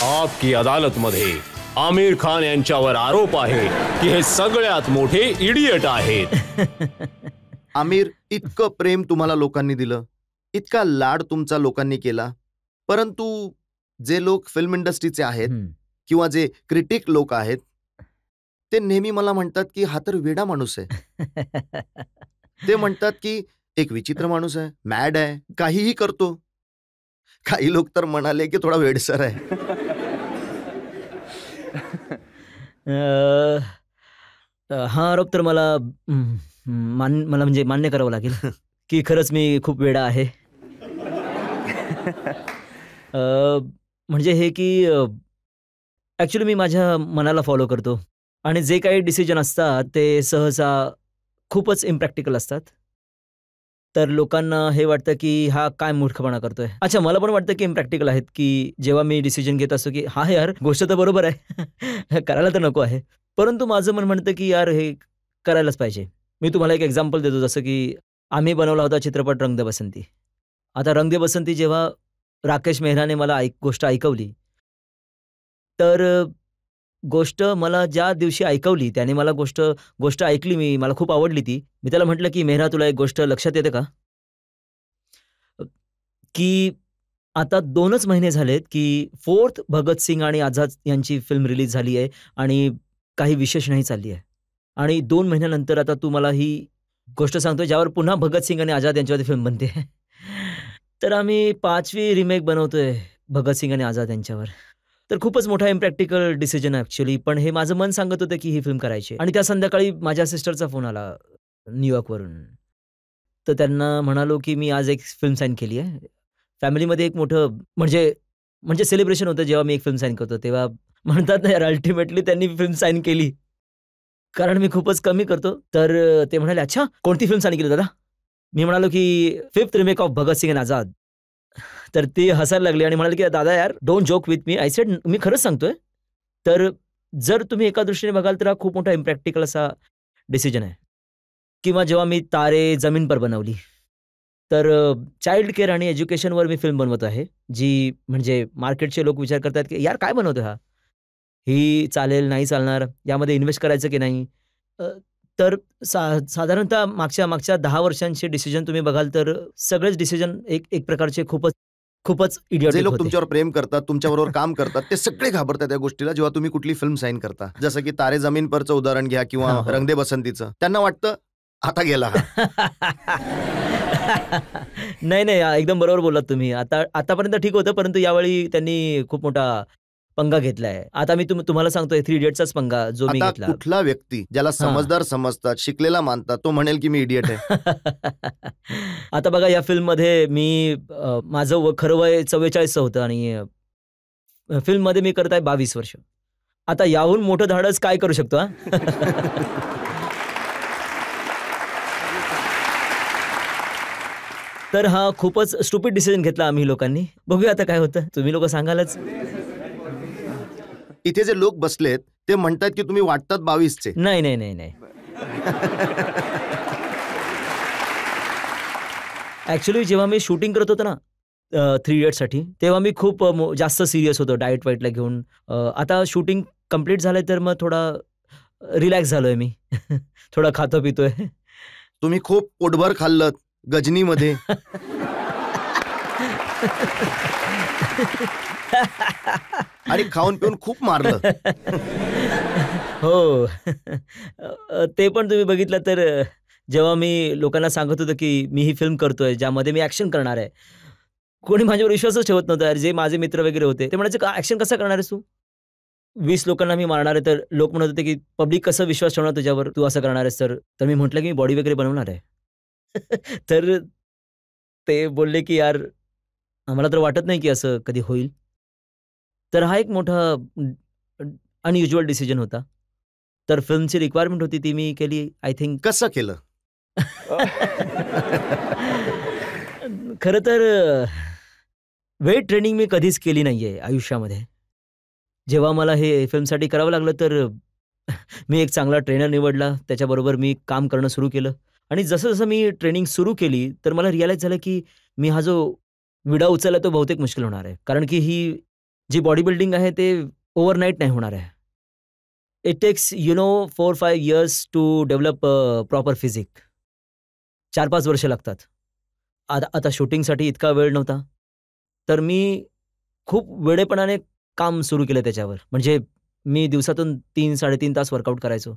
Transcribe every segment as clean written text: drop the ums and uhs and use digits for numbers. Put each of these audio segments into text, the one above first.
आपकी अदालत मध्ये आमिर खान यांच्यावर आरोप आहे की हे सगळ्यात मोठे इडियट आहेत. आमिर, इतकं प्रेम तुम्हाला लोकांनी दिलं, इतका लाड तुमचा लोकांनी केला, परंतु जे लोक फिल्म इंडस्ट्रीचे आहेत किंवा जे क्रिटिक लोक आहेत ते नेहमी मला म्हणतात की हा तर वेडा माणूस आहे. ते म्हणतात की एक विचित्र माणूस आहे, मॅड आहे, काहीही करतो. काही लोक तर म्हणाले की थोडा वेडसर आहे. हा आरोप तर मला म्हणजे मान्य करावं लागेल की खरंच मी खूप वेडा आहे. म्हणजे हे की ॲक्च्युली मी माझ्या मनाला फॉलो करतो आणि जे काही डिसिजन असतात ते सहसा खूपच इम्प्रॅक्टिकल असतात. तर लोकांना हे वाटतं की हा काय मूर्खपणा करतोय. अच्छा, मला पण वाटतं की इम्प्रॅक्टिकल आहेत की जेव्हा मी डिसिजन घेत असतो की हा यार गोष्ट तर बरोबर आहे करायला तर नको आहे, परंतु माझं मन म्हणतं की यार हे करायलाच पाहिजे. मी तुम्हाला एक एक्झाम्पल देतो. जसं की आम्ही बनवला होता चित्रपट रंग दे बसंती. आता रंग दे बसंती जेव्हा राकेश मेहराने मला गोष्ट ऐकवली, तर गोष्ट मला ज्या दिवशी ऐकवली त्याने मला गोष्ट ऐकली, मला खूप आवडली ती. मी त्याला म्हटलं की मेहरा, तुला एक गोष्ट लक्षात येते का की आता 2च महिने झालेत की 4th भगतसिंग आणि आझाद यांची फिल्म रिलीज झाली आहे आणि काही विशेष नाही चालली आहे, आणि 2 महिन्यानंतर आता तू मला ही गोष्ट सांगतोय ज्यावर पुन्हा भगतसिंग आणि आझाद यांच्यावरती फिल्म बनते. तर आम्ही 5वी रिमेक बनवतोय भगतसिंग आणि आझाद यांच्यावर. तर खूपच मोठा इम्प्रॅक्टिकल डिसिजन आहे ॲक्च्युली, पण हे माझं मन सांगत होतं की ही फिल्म करायची. आणि त्या संध्याकाळी माझ्या सिस्टरचा फोन आला न्यूयॉर्कवरून. तर त्यांना म्हणालो की मी आज एक फिल्म साईन केली आहे. फॅमिलीमध्ये एक मोठं म्हणजे सेलिब्रेशन होतं जेव्हा मी एक फिल्म साईन करतो. तेव्हा म्हणतात ना यार, अल्टिमेटली त्यांनी फिल्म साईन केली, कारण मी खूपच कमी करतो. तर ते म्हणाले, अच्छा कोणती फिल्म साईन केली दादा? मी म्हणालो की 5th remake of Bhagat Singh and Azad. तर ती हसायला लागली आणि म्हणाले की दादा यार, don't joke with me. I said, मी खरंच सांगतोय. तर जर तुम्ही एका दृष्टीने बघाल तर हा खूप मोठा इम्प्रॅक्टिकल असा डिसिजन आहे. किंवा जेव्हा मी तारे जमीन पर बनवली, तर चाइल्ड केअर आणि एज्युकेशनवर मी फिल्म बनवत आहे, जी म्हणजे मार्केटचे लोक विचार करतात की यार काय बनवतोय हा? ही चालेल, नाही चालणार, यामध्ये इन्व्हेस्ट करायचं की नाही? तर साधारणतः मागच्या 10 वर्षांचे डिसिजन तुम्ही बघाल तर सगळेच डिसिजन एक प्रकारचे खूपच इडियोटिक जे लोक होते. तुमच्यावर प्रेम करतात, तुमच्याबरोबर काम करतात, ते सगळे घाबरतात त्या गोष्टीला जेव्हा तुम्ही कुठली फिल्म साईन करता. जसं की तारे जमीन परचं उदाहरण घ्या किंवा रंग दे बसंतीचं. त्यांना वाटतं आता गेला हा. नाही, एकदम बरोबर बोललात तुम्ही. आतापर्यंत ठीक होतं, परंतु यावेळी त्यांनी खूप मोठा पंगा घेतलाय. आता मी तुम्हाला सांगतोय 3 इडियट्सचाच पंगा जो मी आता घेतला. कुठला व्यक्ती ज्याला समजदार समजतात, शिकलेला मानतात, तो म्हणेल की मी इडियट आहे. आता बघा, या फिल्ममध्ये मी माझं खरं वय 44 होतं आणि फिल्ममध्ये मी करत आहे 22 वर्ष. आता याहून मोठं धाडस काय करू शकतो हा? तर हा खूपच स्टुपिड डिसिजन घेतला आम्ही लोकांनी. बघूया आता काय होतं. तुम्ही लोक सांगालच. इथे जे लोक बसलेत ते म्हणतात की तुम्ही वाटतात 22चे. नाही. ॲक्च्युली जेव्हा मी शूटिंग करत होतो ना 3 इडियट्ससाठी, तेव्हा मी खूप जास्त सिरियस होतो डाएट वाईटला घेऊन. आता शूटिंग कंप्लीट झालंय तर मग थोडा रिलॅक्स झालोय मी. थोडा खातो पितोय. तुम्ही खूप पोटभर खाल्लं गजनीमध्ये. आणि खाऊन पिऊन खूप मारलं. हो. ते पण तुम्ही बघितलं तर जेव्हा मी लोकांना सांगत होतो की मी ही फिल्म करतोय ज्यामध्ये मी ॲक्शन करणार आहे, कोणी माझ्यावर विश्वासच ठेवत नव्हतं. जे माझे मित्र वगैरे होते ते म्हणायचे, ॲक्शन कसं करणार आहेस तू? 20 लोकांना मी मारणार आहे. तर लोक म्हणत होते की पब्लिक कसं विश्वास ठेवणार तुझ्यावर, तू असं करणार आहेस तर? तर मी म्हटलं की मी बॉडी वगैरे बनवणार आहे. तर ते बोलले की यार, आम्हाला तर वाटत नाही की असं कधी होईल. तर हा एक मोठा अनयुज्युअल डिसिजन होता. तर फिल्मची रिक्वायरमेंट होती, ती मी केली. आय थिंक कसं केलं? खरं तर वेट ट्रेनिंग मी कधीच केली नाहीये आयुष्यामध्ये. जेव्हा मला हे फिल्मसाठी करावं लागलं तर मी एक चांगला ट्रेनर निवडला. त्याच्याबरोबर मी काम करणं सुरू केलं आणि जसं मी ट्रेनिंग सुरू केली तर मला रिअलाईज झालं की मी हा जो विडा उचलला तो बहुतेक मुश्किल होणार आहे. कारण की ही जी बॉडी बिल्डिंग आहे ते ओव्हरनाईट नाही होणार आहे. It takes 4-5 years to develop proper physique. 4-5 वर्ष लागतात. आता शूटिंगसाठी इतका वेळ नव्हता. तर मी खूप वेडेपणाने काम सुरू केलं त्याच्यावर. म्हणजे मी दिवसातून 3-3.5 तास वर्कआउट करायचो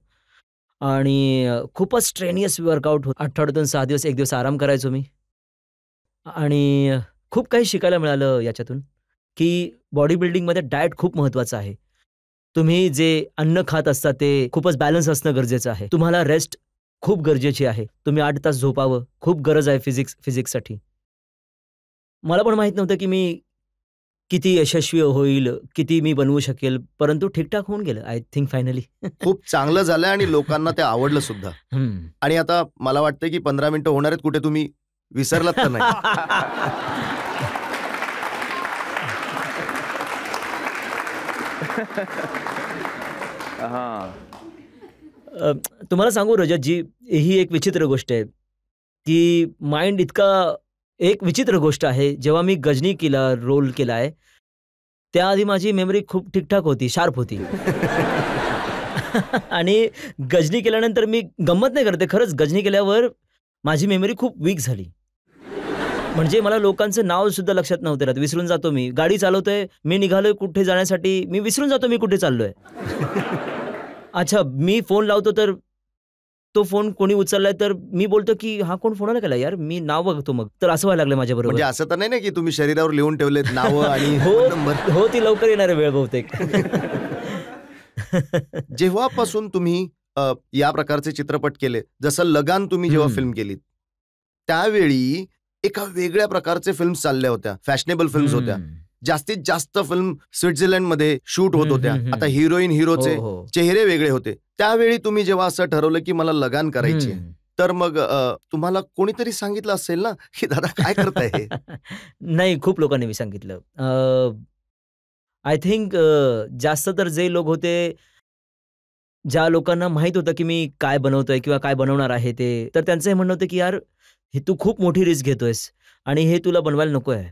आणि खूपच स्ट्रेनियस वर्कआउट. आठवड्यातून 6 दिवस, 1 दिवस आराम करायचो मी. आणि खूप काही शिकायला मिळालं याच्यातून, की बॉडी बिल्डिंगमध्ये डाएट खूप महत्त्वाचं आहे. तुम्ही जे अन्न खात असता ते खूपच बॅलन्स असणं गरजेचं आहे. तुम्हाला रेस्ट खूप गरजेची आहे. तुम्ही 8 तास झोपावं खूप गरज आहे फिजिक्ससाठी. मला पण माहीत नव्हतं की मी किती यशस्वी होईल, किती मी बनवू शकेल, परंतु ठीकठाक होऊन गेलं. I think finally. खूप चांगलं झालंय आणि लोकांना ते आवडलं सुद्धा. आणि आता मला वाटतं की 15 मिनिटं होणार आहेत, कुठे तुम्ही विसरलात तर नाही? तुम्हाला सांगू रजतजी, ही एक विचित्र गोष्ट आहे, की माइंड इतका एक विचित्र गोष्ट आहे. जेव्हा मी गजनी रोल केला आहे, त्याआधी माझी मेमरी खूप ठीकठाक होती, शार्प होती. आणि गजनी केल्यानंतर मी गंमत नाही करते, खरंच गजनी केल्यावर माझी मेमरी खूप वीक झाली. म्हणजे मला लोकांचं नाव सुद्धा लक्षात नव्हतं राहत, विसरून जातो मी. गाडी चालवतोय, मी निघालोय कुठे जाण्यासाठी, मी विसरून जातो मी कुठे चाललोय. अच्छा, मी फोन लावतो तर तो फोन कोणी उचललाय तर मी बोलतो की हा कोण फोन केला यार, मी नाव बघतो मग. तर असं व्हायला लागलं माझ्याबरोबर. म्हणजे असं तर नाही ना की तुम्ही शरीरावर लिहून ठेवलेत नावं आणि नंबर? हो, ती लवकर येणार वेळ बहुतेक. जेव्हापासून तुम्ही या प्रकारचे चित्रपट केले, जसं लगान तुम्ही जेव्हा फिल्म केलीत, त्यावेळी एका वेगळ्या प्रकारचे फिल्म्स चालल्या होत्या, फॅशनेबल फिल्म्स होत्या. जास्तीत जास्त फिल्म स्वित्झर्लंडमध्ये शूट होत होत्या. आता हिरोईन हिरोचे चेहरे वेगळे होते. त्यावेळी तुम्ही जेव्हा असं ठरवलं की मला लगान करायची, तर मग तुम्हाला कोणीतरी सांगितलं असेल ना की दादा काय करताय हे? नाही, खूप लोकांनी मी सांगितलं. आय थिंक जास्त तर जे लोक होते, ज्या लोकांना माहित होतं की मी काय बनवतोय किंवा काय बनवणार आहे ते, तर त्यांचं हे म्हणणं होतं की यार हे तू खूप मोठी रिस्क घेतोयस आणि हे तुला बनवायला नको आहे.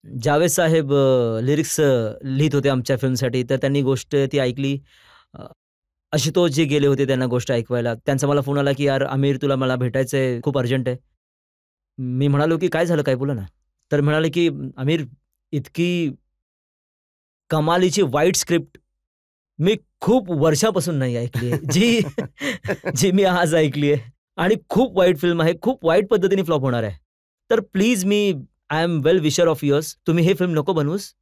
जावेद साहेब लिरिक्स लिहित होते आमच्या फिल्मसाठी, तर त्यांनी गोष्ट ती ऐकली. आशुतोषजी गेले होते त्यांना गोष्ट ऐकवायला. त्यांचा मला फोन आला की यार आमिर, तुला मला भेटायचंय, खूप अर्जंट आहे. मी म्हणालो की काय झालं, काय बोला ना. तर म्हणाले की आमिर, इतकी कमालीची वाईट स्क्रिप्ट मी खूप वर्षापासून नाही ऐकली आहे, जी मी आज ऐकली आहे. आणि खूप वाईट फिल्म आहे, खूप वाईट पद्धतीने फ्लॉप होणार आहे. तर please, I am well wisher of yours, तुम्ही हे फिल्म नको बनवूस.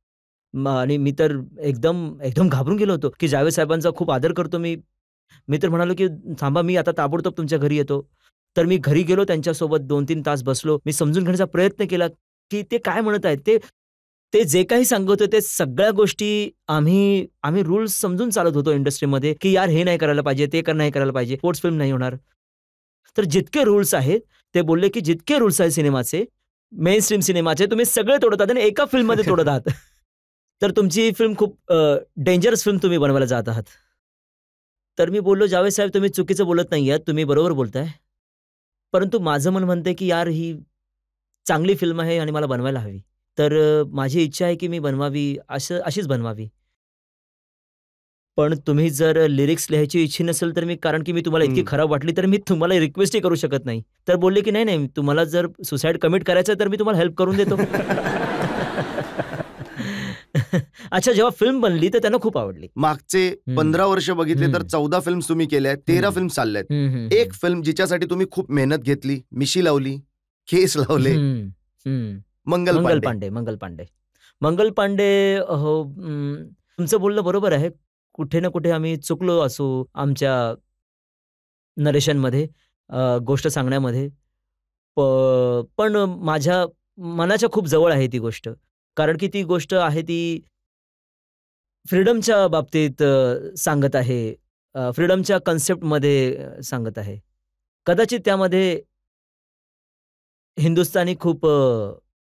आणि मी तर एकदम घाबरून गेलो होतो की जावेद साहेबांचा खूप आदर करतो मी. मी तर म्हणालो की थांबा, मी आता ताबडतोब तुमच्या घरी येतो. तर मी घरी गेलो, त्यांच्यासोबत 2-3 तास बसलो. मी समजून घेण्याचा प्रयत्न केला की ते काय म्हणत आहेत. ते जे काही सांगत होते ते सगळ्या गोष्टी आम्ही रूल्स समजून चालत होतो इंडस्ट्रीमध्ये, की यार हे नाही करायला पाहिजे, ते नाही करायला पाहिजे, स्पोर्ट्स फिल्म नाही होणार. तर जितके रूल्स आहेत, ते बोलले की जितके रूल्स आहेत सिनेमाचे, मेन स्ट्रीम सिनेमाचे, तुम्ही सगळे तोडत आहात आणि एका फिल्ममध्ये तोडत आहात. तर तुमची ही फिल्म खूप डेंजरस फिल्म तुम्ही बनवायला जात आहात. तर मी बोललो, जावेद साहेब, तुम्ही चुकीचं बोलत नाही आहात, तुम्ही बरोबर बोलताय. परंतु माझं मन म्हणतंय की यार ही चांगली फिल्म आहे आणि मला बनवायला हवी. तर माझी इच्छा आहे की मी बनवावी, अशीच बनवावी. पण तुम्ही जर लिरिक्स लिहायची इच्छा नसेल तर कारण की मी तुम्हाला इतकी खराब वाटली तर मी तुम्हाला रिक्वेस्टही करू शकत नाही. तर बोलले की नाही, तुम्हाला जर सुसाईड कमिट करायचं तर मी तुम्हाला हेल्प करून देतो. अच्छा, जेव्हा फिल्म बनली तर त्यांना खूप आवडली. मागचे 15 वर्ष बघितले तर 14 फिल्म तुम्ही केल्या, 13 फिल्म चालल्यात. एक फिल्म जिच्यासाठी तुम्ही खूप मेहनत घेतली, मिशी लावली, केस लावले, मंगल पांडे. हो, तुमचं बोलणं बरोबर आहे. कुठे ना कुठे आम्ही चुकलो असू आमच्या नरेशनमध्ये, गोष्ट सांगण्यामध्ये. पण माझ्या मनाच्या खूप जवळ आहे ती गोष्ट. कारण की ती गोष्ट आहे ती फ्रीडमच्या बाबतीत सांगत आहे. फ्रीडमच्या कन्सेप्टमध्ये सांगत आहे. कदाचित त्यामध्ये हिंदुस्थानी खूप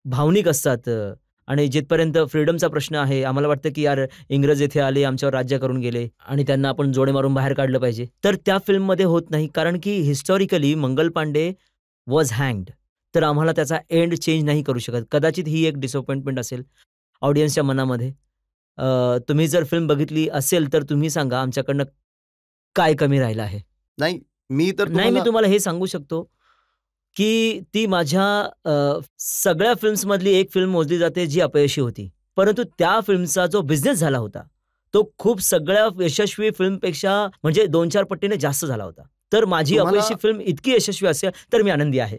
भावनिक असतात आणि जिथपर्यंत फ्रीडमचा प्रश्न आहे, आम्हाला वाटतं की यार इंग्रज इथे आले, आमच्यावर राज्य करून गेले आणि त्यांना आपण जोडे मारून बाहेर काढलं पाहिजे. तर त्या फिल्ममध्ये होत नाही, कारण की हिस्टॉरिकली मंगल पांडे वॉज हँग्ड. तर आम्हाला त्याचा एंड चेंज नाही करू शकत. कदाचित ही एक डिसअपॉइंटमेंट असेल. ऑडियन्सच्या मनामध्ये. तुम्ही जर फिल्म बघितली असेल तर तुम्ही सांगा आमच्याकडनं काय कमी राहिलं आहे. नाही मी तर नाही, मी तुम्हाला हे सांगू शकतो की ती माझ्या सगळ्या फिल्म्समधली एक फिल्म मोजली जाते जी अपयशी होती. परंतु त्या फिल्मचा जो बिझनेस झाला होता, तो खूप सगळ्या यशस्वी फिल्मपेक्षा म्हणजे 2-4 पटीने जास्त झाला होता. तर माझी तुम्हाला- अपयशी फिल्म इतकी यशस्वी असेल तर मी आनंदी आहे.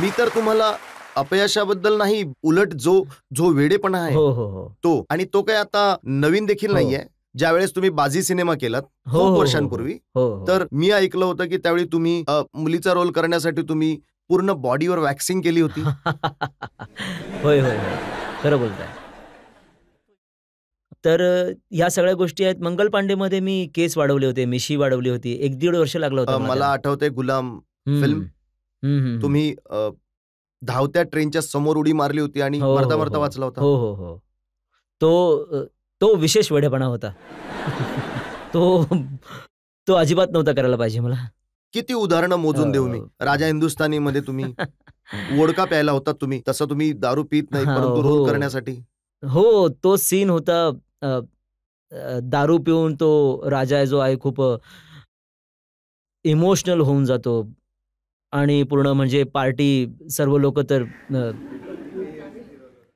मी तर तुम्हाला अपयशाबद्दल नाही, उलट जो जो वेडेपणा आहे हो, हो, हो. तो, आणि तो काही आता नवीन देखील हो. नाहीये. ज्यावेळेस तुम्ही बाजी सिनेमा केलात हो, हो, खूप हो, वर्षांपूर्वी, हो, हो. तर मी ऐकलं होतं की त्यावेळी तुम्ही मुलीचा रोल करण्यासाठी तुम्ही पूर्ण बॉडीवर वॅक्सिंग केली होती. होय, होय, होय. खरं बोलताय. तर ह्या सगळ्या गोष्टी आहेत. मंगल पांडेमध्ये मी केस वाढवले होते, मिशी वाढवली होती. 1-1.5 वर्ष लागलं होतं मला आठवतंय गुलाम फिल्म, तुम्ही धावत्या ट्रेनच्या समोर उडी मारली होती आणि हो, मरता हो, मरता हो. वाचला होता. हो, हो, हो. तो विशेष वेडेपणा होता. तो अजिबात नव्हता करायला पाहिजे मला. किती उदाहरणं मोजून देऊ मी. राजा हिंदुस्थानीमध्ये तुम्ही वोडका प्यायला होता तुम्ही, तसं तुम्ही दारू पित नाही, हा, परंतु हो. रोल करण्यासाठी. हो, तो सीन होता. दारू पिऊन तो राजा जो आहे खूप इमोशनल होऊन जातो आणि पूर्ण म्हणजे पार्टी सर्व लोक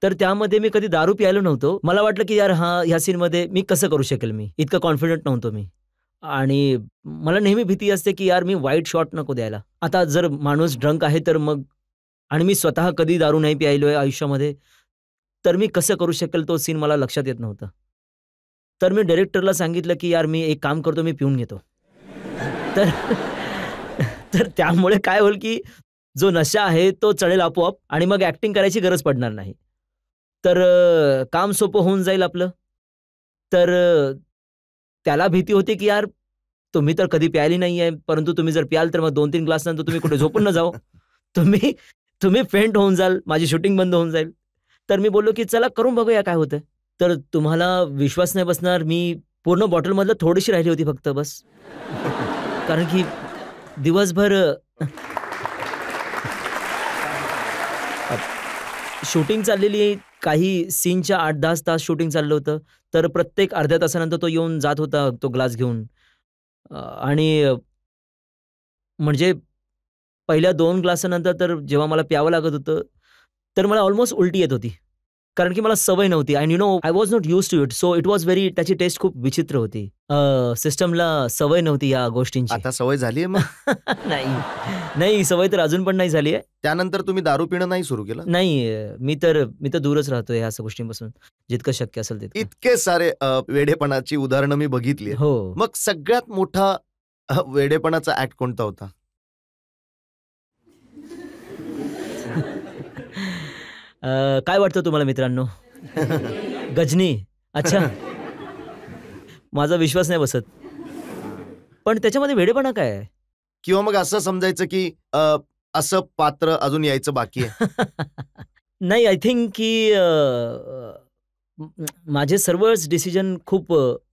तर त्यामध्ये मी कधी दारू प्यायलो नव्हतो. मला वाटलं की यार ह्या सीनमध्ये मी कसं करू शकेल, मी इतकं कॉन्फिडंट नव्हतो मी. आणि मला नेहमी भीती असते की यार मी वाईट शॉट नको द्यायला. आता जर माणूस ड्रंक आहे तर मग, आणि मी स्वतः कधी दारू नाही प्यायलोय आयुष्यामध्ये, तर मी कसं करू शकेल तो सीन मला लक्षात येत नव्हतं. तर मी डायरेक्टरला सांगितलं की यार मी एक काम करतो, मी पिऊन घेतो. तर तर त्यामुळे काय होईल की जो नशा आहे तो चढेल आपोआप आणि मग ऍक्टिंग करायची गरज पडणार नाही. तर काम सोपं होऊन जाईल आपलं. तर त्याला भीती होती की यार तुम्ही तर कधी प्यायली नाहीये, परंतु तुम्ही जर प्याल तर मग 2-3 ग्लास नंतर तुम्ही कुठे झोपून न जाओ. तुम्ही फेंट होऊन जाल, माझी शूटिंग बंद होऊन जाईल. तर मी बोललो की चला करून बघूया काय होतंय. तर तुम्हाला विश्वास नाही बसणार, मी पूर्ण बॉटलमधलं थोडीशी राहिली होती फक्त बस. कारण की दिवसभर शूटिंग चाललेली, काही सीनच्या 8-10 तास शूटिंग चाललं होतं. तर प्रत्येक अर्ध्या तासानंतर तो येऊन जात होता तो ग्लास घेऊन. आणि म्हणजे पहिल्या 2 ग्लासानंतर तर जेव्हा मला प्यावं लागत होतं, तर मला ऑलमोस्ट उलटी येत होती. कारण की मला सवय नव्हती and I was not used to it. So it was very, त्याची टेस्ट खूप विचित्र होती. सिस्टमला सवय नव्हती या गोष्टींची. आता सवय झालीये मग? नाही, सवय तर अजून पण नाही झाली आहे. त्यानंतर तुम्ही दारू पिणं नाही सुरू केलं? नाही, मी तर दूरच राहतोय ह्या गोष्टींपासून, जितकं शक्य असेल तितकं. इतके सारे वेडेपणाची उदाहरणं मी बघितली. हो. मग सगळ्यात मोठा वेडेपणाचा ऍक्ट कोणता होता? काय वाटतं तुम्हाला मित्रांनो? गजनी. अच्छा. माझा विश्वास नाही बसत. पण त्याच्यामध्ये वेडेपणा काय आहे? किंवा मग असं समजायचं की असं पात्र अजून यायचं बाकी आहे? नाही, आय थिंक की माझे सर्वच डिसिजन खूप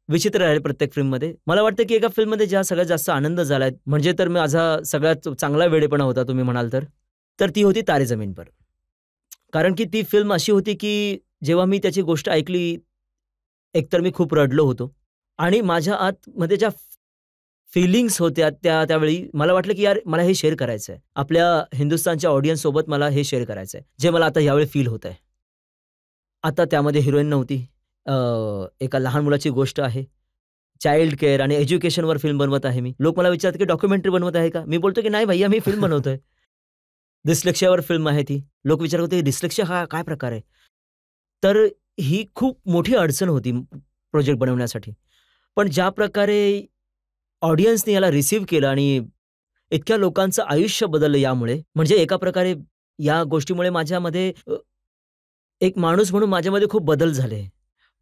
विचित्र राहिले प्रत्येक फिल्ममध्ये. मला वाटतं की एका फिल्ममध्ये ज्या सगळ्यात जास्त आनंद झालाय, म्हणजे तर माझा सगळ्यात चांगला वेडेपणा होता तुम्ही म्हणाल तर ती होती तारे जमीन पर. कारण की ती फिल्म अशी होती की जेव्हा मी त्याची गोष्ट ऐकली, एकतर मी खूप रडलो होतो आणि माझ्या आतमध्ये ज्या फीलिंग्स होत्या त्यावेळी मला वाटलं की यार मला हे शेअर करायचं आहे. आपल्या हिंदुस्थानच्या ऑडियन्स सोबत मला हे शेअर करायचं आहे, जे मला आता यावेळी फील होत आहे. आता त्यामध्ये हिरोईन नव्हती. एका लहान मुलाची गोष्ट आहे. चाइल्ड केअर आणि एज्युकेशनवर फिल्म बनवत आहे मी. लोक मला विचारतात की डॉक्युमेंटरी बनवत आहे का? मी बोलतो की नाही भैया, मी फिल्म बनवतोय. डिस्लेक्शियावर फिल्म आहे ती. लोक विचारत होते डिस्लेक्शिया हा काय प्रकार आहे? तर ही खूप मोठी अडचण होती प्रोजेक्ट बनवण्यासाठी. पण ज्या प्रकारे ऑडियन्सने याला रिसीव्ह केलं आणि इतक्या लोकांचं आयुष्य बदललं यामुळे, म्हणजे एका प्रकारे या गोष्टीमुळे माझ्यामध्ये एक माणूस म्हणून माझ्यामध्ये खूप बदल झाले.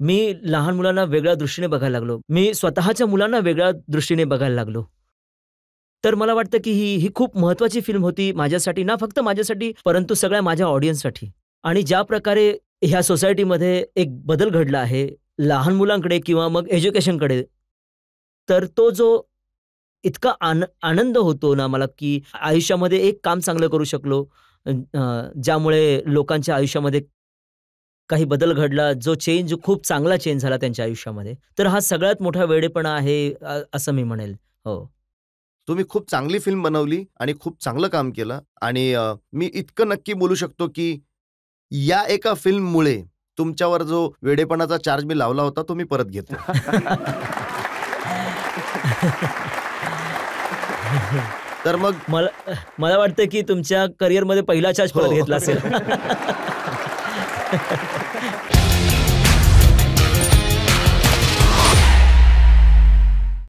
मी लहान मुलांना वेगळ्या दृष्टीने बघायला लागलो. मी स्वतःच्या मुलांना वेगळ्या दृष्टीने बघायला लागलो. तर मला वाटतं की ही खूप महत्त्वाची फिल्म होती माझ्यासाठी, ना फक्त माझ्यासाठी परंतु सगळ्या माझ्या ऑडियन्ससाठी. आणि ज्या प्रकारे ह्या सोसायटीमध्ये एक बदल घडला आहे लहान मुलांकडे किंवा मग एज्युकेशनकडे, तर तो जो इतका आनंद होतो ना मला की आयुष्यामध्ये एक काम चांगलं करू शकलो ज्यामुळे लोकांच्या आयुष्यामध्ये काही बदल घडला, जो चेंज खूप चांगला चेंज झाला त्यांच्या आयुष्यामध्ये. तर हा सगळ्यात मोठा वेडेपणा आहे असं मी म्हणेल. हो. तुम्ही खूप चांगली फिल्म बनवली आणि खूप चांगलं काम केलं आणि मी इतकं नक्की बोलू शकतो की या एका फिल्ममुळे तुमच्यावर जो वेडेपणाचा चार्ज मी लावला होता तो मी परत घेतो. तर मग मला वाटतं की तुमच्या करिअरमध्ये पहिला चार्ज परत हो. घेतला असेल.